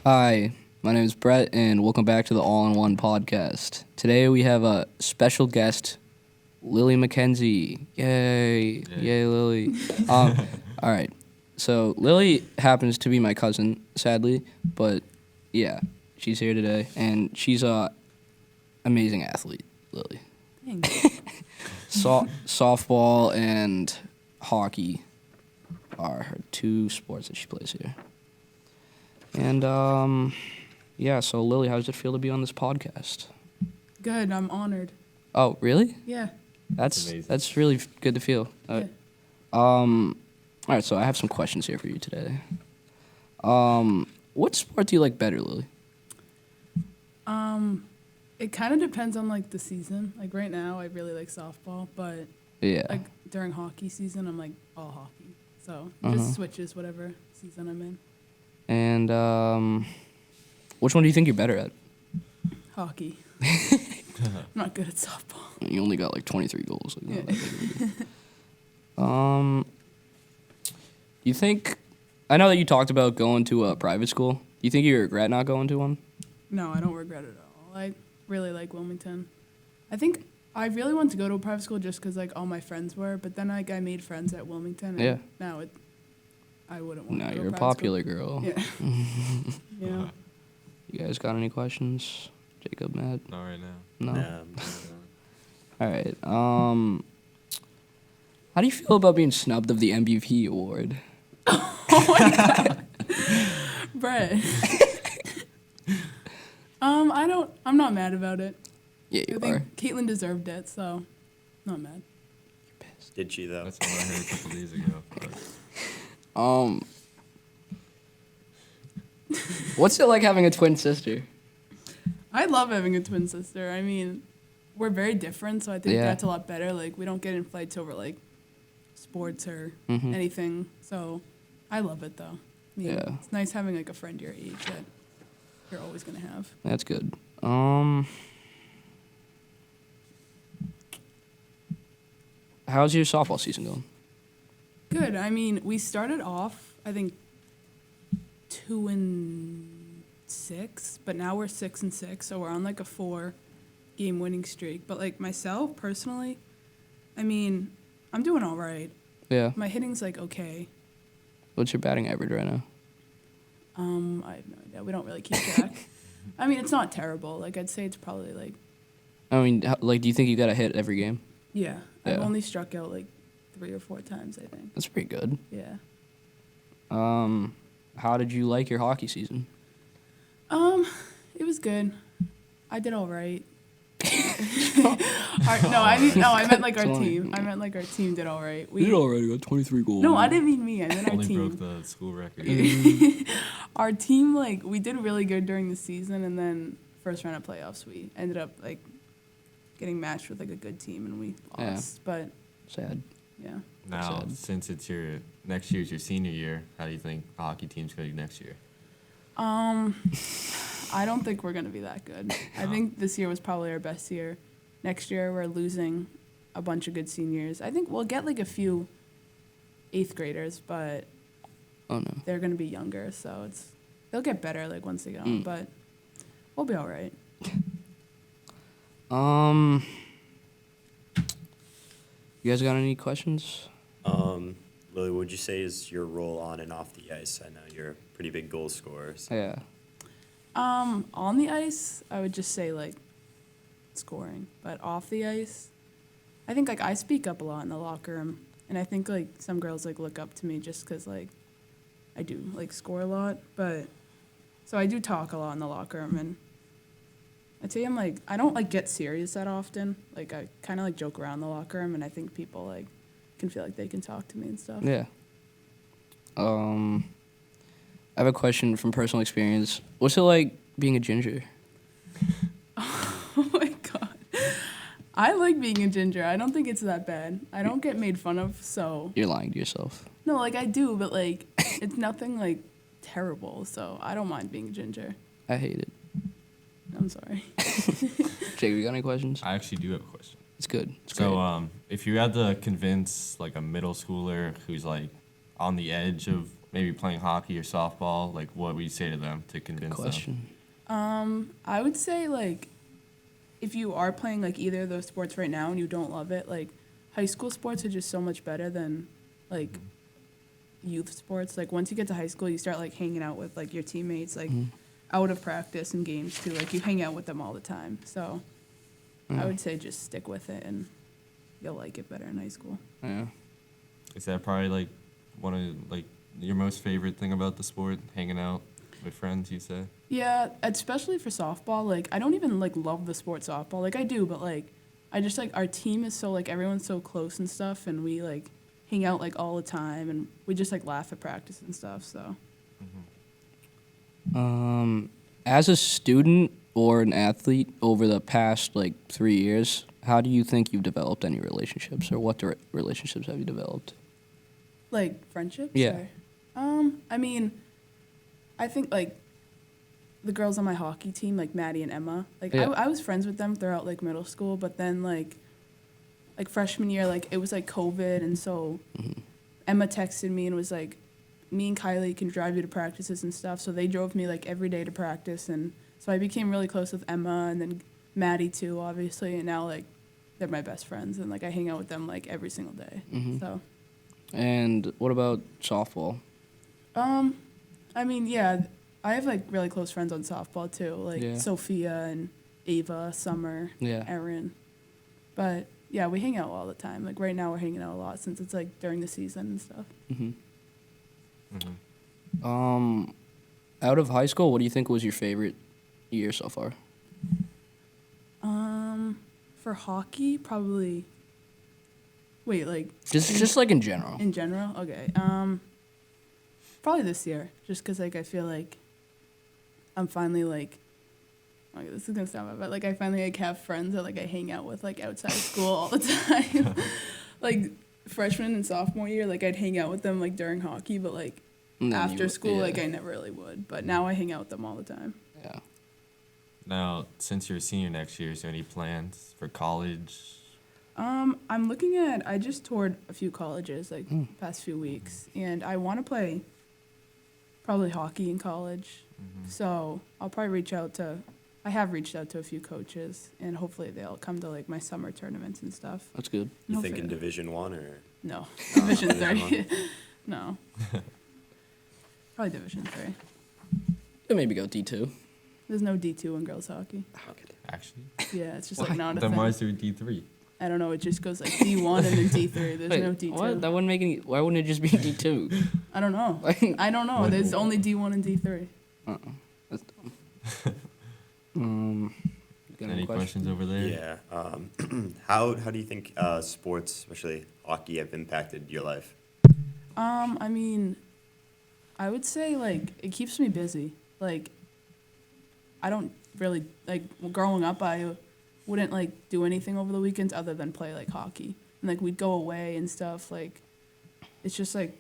Hi, my name is Brett, and welcome back to the All-in-One podcast. Today we have a special guest, Lily Mackenzie. Yay, yay, Lily. All right, so Lily happens to be my cousin, sadly, but yeah, she's here today, and she's a amazing athlete, Lily. Thanks. Softball and hockey are her two sports that she plays here. And, yeah, so Lily, how does it feel to be on this podcast? Good, I'm honored. Oh, really? Yeah. That's really good to feel. Yeah. All right, so I have some questions here for you today. What sport do you like better, Lily? It kind of depends on like the season. Like right now, I really like softball, but Yeah. like during hockey season, I'm like all hockey. So it just switches whatever season I'm in. And which one do you think you're better at? Hockey. I'm not good at softball. You only got like 23 goals. Like, not Yeah. that big of a deal. You think? I know that you talked about going to a private school. Do you think you regret not going to one? No, I don't regret it at all. I really like Wilmington. I think I really wanted to go to a private school just because like all my friends were, but then like I made friends at Wilmington. And Yeah. Now I wouldn't want No, to go you're a private popular girl. School. Yeah. Yeah. You guys got any questions? Jacob, Matt? Not right now. No? No. All right. How do you feel about being snubbed of the MVP award? Brett. I'm not mad about it. Yeah, I you are. think Caitlin deserved it, so not mad. Did she though? That's what I heard a couple days ago. But What's it like having a twin sister? I love having a twin sister. I mean, we're very different, so I think Yeah. that's a lot better. Like, we don't get in fights over, like, sports or anything. So, I love it, though. I mean, Yeah. It's nice having, like, a friend your age that you're always going to have. That's good. How's your softball season going? Good. I mean, we started off, I think, 2-6, but now we're 6-6, so we're on like a 4-game winning streak. But like myself personally, I mean, I'm doing all right. Yeah. My hitting's like okay. What's your batting average right now? I have no idea. We don't really keep track. I mean, it's not terrible. Like I'd say it's probably like I mean, like, do you think you got a hit every game? yeah. I've Yeah. only struck out like 3 or 4 times, I think. That's pretty good. Yeah. How did you like your hockey season? It was good. I did all right. I meant like our team. I meant like our team did all right. You did already got 23 goals. No, I didn't mean me. I meant our only team. broke the school record. Our team, like, we did really good during the season, and then first round of playoffs, we ended up like getting matched with like a good team, and we lost. But Sad. yeah, Now, Sad. since it's your next year's your senior year, how do you think the hockey team's going to do next year? I don't think we're gonna be that good. I think this year was probably our best year. Next year we're losing a bunch of good seniors. I think we'll get like a few 8th graders, but Oh, no. they're gonna be younger, so they'll get better like once they get on. But we'll be all right. You guys got any questions? Lily, what would you say is your role on and off the ice? I know you're a pretty big goal scorer. So. Yeah. On the ice, I would just say like scoring, but off the ice, I think like I speak up a lot in the locker room, and I think like some girls like look up to me just because like I do like score a lot, but so I do talk a lot in the locker room, and I'd say I'm like I don't like get serious that often. Like I kind of like joke around in the locker room, and I think people like can feel like they can talk to me and stuff. Yeah. I have a question from personal experience. What's it like being a ginger? Oh my god. I like being a ginger. I don't think it's that bad. I don't get made fun of, so You're lying to yourself. no, like I do, but like it's nothing like terrible, so I don't mind being a ginger. I hate it. I'm sorry. Jake, you got any questions? I actually do have a question. It's good. It's great. So, if you had to convince like a middle schooler who's like on the edge of maybe playing hockey or softball, like what would you say to them to convince them? Question. I would say like if you are playing like either of those sports right now and you don't love it, like high school sports are just so much better than like youth sports. Like once you get to high school, you start like hanging out with like your teammates like out of practice and games too. Like you hang out with them all the time. So I would say just stick with it and you'll like it better in high school. Yeah. Is that probably like one of like your most favorite thing about the sport, hanging out with friends, you say? Yeah, especially for softball. Like I don't even like love the sport softball. Like I do, but like I just like our team is so like everyone's so close and stuff, and we like hang out like all the time, and we just like laugh at practice and stuff. So. As a student or an athlete over the past like 3 years, how do you think you've developed any relationships, or what relationships have you developed? Like friendships? Yeah. I mean, I think like the girls on my hockey team, like Maddie and Emma, like Yeah. I was friends with them throughout like middle school, but then like freshman year, like it was like COVID, and so Emma texted me and was like, me and Kylie can drive you to practices and stuff. So they drove me like every day to practice, and so I became really close with Emma and then Maddie too, obviously, and now like they're my best friends, and like I hang out with them like every single day. So. And what about softball? I mean, yeah, I have like really close friends on softball too, like Yeah. Sophia and Ava, Summer, Yeah. Erin. But yeah, we hang out all the time. Like right now, we're hanging out a lot since it's like during the season and stuff. Out of high school, what do you think was your favorite year so far? For hockey, probably. Wait, like Just like in general. in general, okay. Probably this year, just because like I feel like I'm finally like. Okay, this is gonna sound bad, but like I finally like have friends that like I hang out with like outside of school all the time. Like freshman and sophomore year, like I'd hang out with them like during hockey, but like And then after school, yeah. like I never really would. But now I hang out with them all the time. Yeah. Now, since you're a senior next year, is there any plans for college? I'm looking at. I just toured a few colleges like past few weeks, and I want to play probably hockey in college. So I'll probably reach out to. I have reached out to a few coaches, and hopefully they'll come to like my summer tournaments and stuff. That's good. You Hopefully- thinking Division 1 or? No, Division Division 3. No, probably Division 3. Could maybe go D2. There's no D2 in girls hockey. Actually, Yeah, it's just like not a then thing. why is there a D3? I don't know. It just goes like D1 and then D3. There's Wait, no D2. what? That wouldn't make any. Why wouldn't it just be D2? I don't know. I don't know. There's only D1 and D3. That's dumb. Got Any questions over there? Yeah. How do you think sports, especially hockey, have impacted your life? I mean, I would say like it keeps me busy. Like I don't really like growing up. I wouldn't like do anything over the weekends other than play like hockey. And like we'd go away and stuff. Like it's just like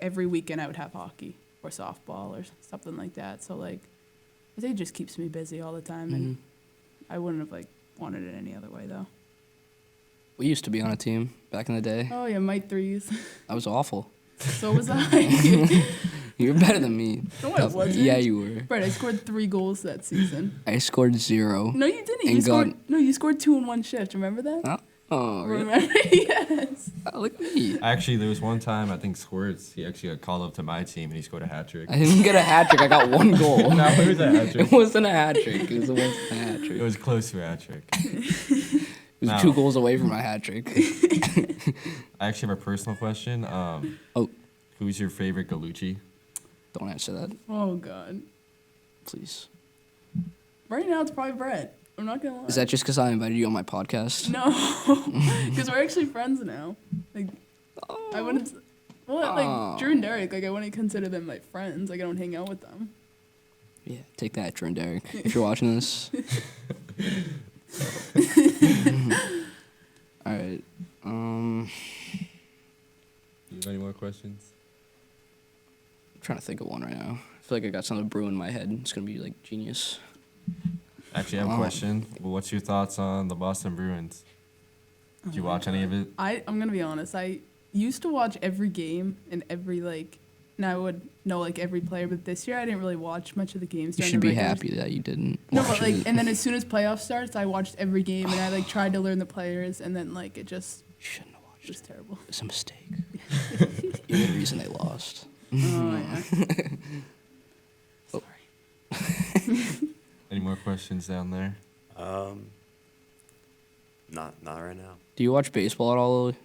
every weekend I would have hockey or softball or something like that. So like I think it just keeps me busy all the time, and I wouldn't have like wanted it any other way though. We used to be on a team back in the day. Oh yeah, Mike threes. I was awful. So was I. You were better than me. No, I wasn't. Yeah, you were. Right, I scored 3 goals that season. I scored 0. No, you didn't. And You scored. got- No, you scored 2 in one shift. Remember that? Oh, really? Remember? Yes. Oh, look at me. Actually, there was one time, I think Squirts, he actually got called up to my team and he scored a hat trick. I didn't get a hat trick. I got 1 goal. No, it was a hat trick. It wasn't a hat trick. It wasn't a hat trick. It was close to a hat trick. It was No. 2 goals away from my hat trick. I actually have a personal question. Oh, Who's your favorite Gallucci? don't answer that, Oh God. please. Right now it's probably Brett. I'm not gonna lie. Is that just because I invited you on my podcast? No, because we're actually friends now. Like, I wouldn't. Well, like Drew and Derek, like I wouldn't consider them like friends. Like I don't hang out with them. Yeah, take that, Drew and Derek. If you're watching this. All right. Do you have any more questions? I'm trying to think of one right now. I feel like I got something brewing in my head. It's gonna be like genius. Actually, I have a question. Well, what's your thoughts on the Boston Bruins? Did you watch any of it? I'm gonna be honest. I used to watch every game and every like and I would know like every player. But this year, I didn't really watch much of the games. You during should the be regular happy that you didn't. No, watch but like, it. and then as soon as playoff starts, I watched every game, and I like tried to learn the players, and then like it just You shouldn't have watched was it. terrible. It's a mistake. You're the reason they lost. Oh yeah. Any more questions down there? Not right now. Do you watch baseball at all, Lily?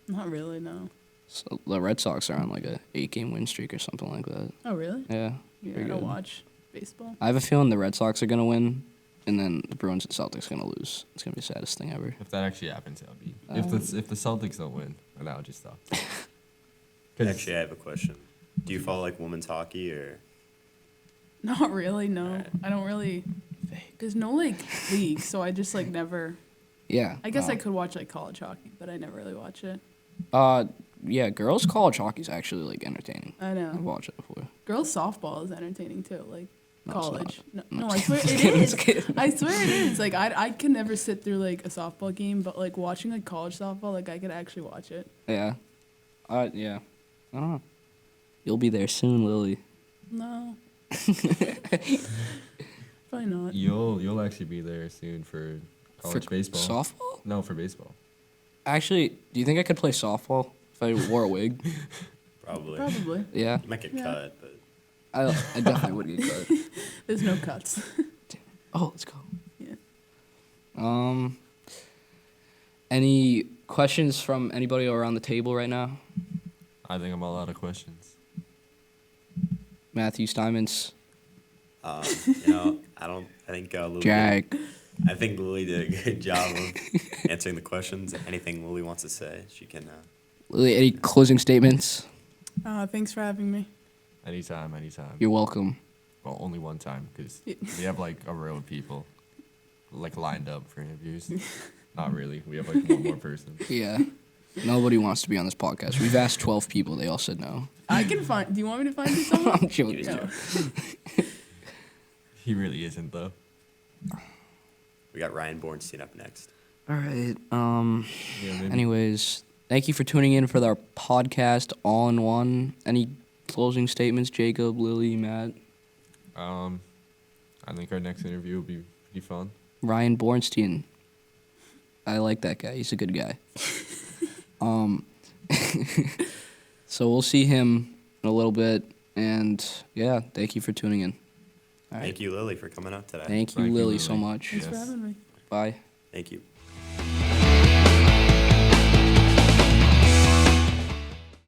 Not really. No. So the Red Sox are on like a 8-game win streak or something like that. Oh really? Yeah. Yeah, pretty I don't good. watch baseball. I have a feeling the Red Sox are gonna win, and then the Bruins and Celtics are gonna lose. It's gonna be the saddest thing ever. If that actually happens, that would be. Um, If the Celtics don't win, then that would just stop. 'Cause- Actually, I have a question. Do you follow like women's hockey or? Not really. No, Alright. I don't really. There's no like league, so I just like never. Yeah. I guess I could watch like college hockey, but I never really watch it. Yeah, girls' college hockey's actually like entertaining. I I've know. watched it before. Girls softball is entertaining too, like No, it's college. not. No, I swear it is. I swear it is. Like I can never sit through like a softball game, but like watching like college softball, like I could actually watch it. Yeah. Yeah. I don't know. You'll be there soon, Lily. No. Probably not. You'll actually be there soon for college For baseball. Softball? No, for baseball. Actually, do you think I could play softball if I wore a wig? Probably. Probably. Yeah. You might get Yeah. cut, but I definitely would get cut. There's no cuts. Oh, let's go. Yeah. Any questions from anybody around the table right now? I think I'm all out of questions. Matthew Steinmetz, I think Lily. Jack. I think Lily did a good job of answering the questions. Anything Lily wants to say, she can. Lily, any closing statements? Thanks for having me. Anytime. You're welcome. Well, only one time because Yeah. we have like a row of people like lined up for interviews. Not really. We have like one more person. Yeah. Nobody wants to be on this podcast. We've asked 12 people. They all said no. I can find. Do you want me to find you someone? I'm joking. No. He really isn't though. We got Ryan Bornstein up next. All right. Yeah, maybe. Anyways, thank you for tuning in for our podcast, All in One. Any closing statements, Jacob, Lily, Matt? I think our next interview will be pretty fun. Ryan Bornstein. I like that guy. He's a good guy. So we'll see him in a little bit. And yeah, thank you for tuning in. All right. Thank you, Lily, for coming out today. Thank you, Thank you, Lily, Lily. so much. Thanks for Yes. having me. Bye. Thank you.